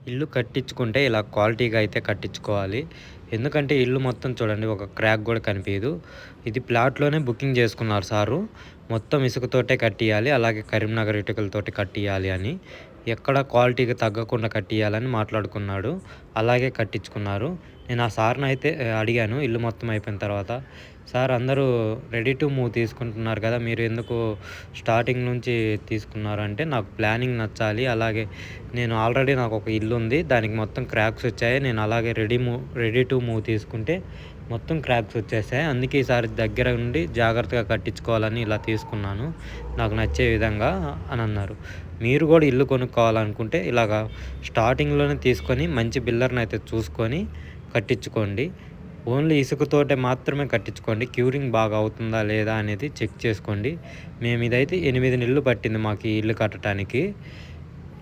ఇల్లు కట్టించుకుంటే ఇలా క్వాలిటీగా అయితే కట్టించుకోవాలి. ఎందుకంటే ఇల్లు మొత్తం చూడండి ఒక క్రాక్ గూడా కనిపియదు. ఇది ప్లాట్‌లోనే బుకింగ్ చేసుకున్నారు సారు. మొత్తం ఇసుకతోటే కట్టియాలి. అలాగే కరీంనగర్ ఇటుకలతోటి కట్టియాలి అని. ఎక్కడ క్వాలిటీకి తగ్గకుండా కట్టియాలని మాట్లాడుకున్నాడు. అలాగే కట్టించుకున్నారు. నేను ఆ సార్‌నయితే అడిగాను ఇల్లు మొత్తం అయిపోయిన తర్వాత. సార్ అందరూ రెడీ టు మూవ్ తీసుకుంటున్నారు కదా! మీరు ఎందుకు స్టార్టింగ్ నుంచి తీసుకున్నారంటే, నాకు ప్లానింగ్ నచ్చాలి. అలాగే నేను ఆల్రెడీ నాకొక ఇల్లుంది. దానికి మొత్తం క్రాక్స్ వచ్చాయి. నేను అలాగే రెడీ టు మూవ్ తీసుకుంటే మొత్తం క్రాక్స్ వచ్చేసాయి. అందుకే ఈసారి దగ్గర ఉండి జాగ్రత్తగా కట్టించుకోవాలని ఇలా తీసుకున్నాను. నాకు నచ్చే విధంగా అనన్నారు. మీరు గూడా ఇల్లు కొనుక్కోవాలనుకుంటే ఇలాగా స్టార్టింగ్‌లోనే తీసుకొని మంచి బిల్డర్‌నయితే చూసుకొని కట్టించుకోండి. ఓన్లీ ఇసుకతోటే మాత్రమే కట్టించుకోండి. క్యూరింగ్ బాగా అవుతుందా లేదా అనేది చెక్ చేసుకోండి. మేమిదైతే 8 నెలలు పట్టింది మాకు ఈ ఇల్లు కట్టటానికి.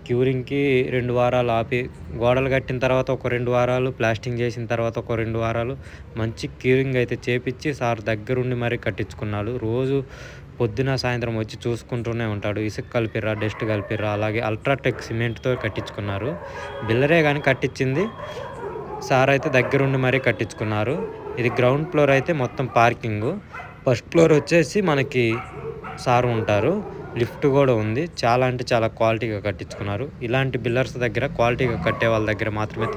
క్యూరింగ్‌కి 2 వారాలు ఆపి, గోడలు కట్టిన తర్వాత ఒక 2 వారాలు, ప్లాస్టింగ్ చేసిన తర్వాత ఒక 2 వారాలు మంచి క్యూరింగ్ అయితే చేపిచ్చి సార్ దగ్గరుండి మరీ కట్టించుకున్నాడు. రోజు పొద్దున, సాయంత్రం వచ్చి చూసుకుంటూనే ఉంటాడు. ఇసుక కలిపిర్రా, డస్ట్ కలిపిర్రా, అలాగే అల్ట్రాటెక్ సిమెంట్‌తో కట్టించుకున్నారు. బిల్డరే గాని కట్టించింది సార్ అయితే దగ్గరుండి మరీ కట్టించుకున్నారు. ఇది గ్రౌండ్ ఫ్లోర్ అయితే మొత్తం పార్కింగు. ఫస్ట్ ఫ్లోర్ వచ్చేసి మనకి సార్ ఉంటారు. లిఫ్ట్ గూడా ఉంది. చాలా అంటే చాలా క్వాలిటీగా కట్టించుకున్నారు. ఇలాంటి బిల్డర్స్ దగ్గర క్వాలిటీగా కట్టే వాళ్ళ దగ్గర మాత్రమే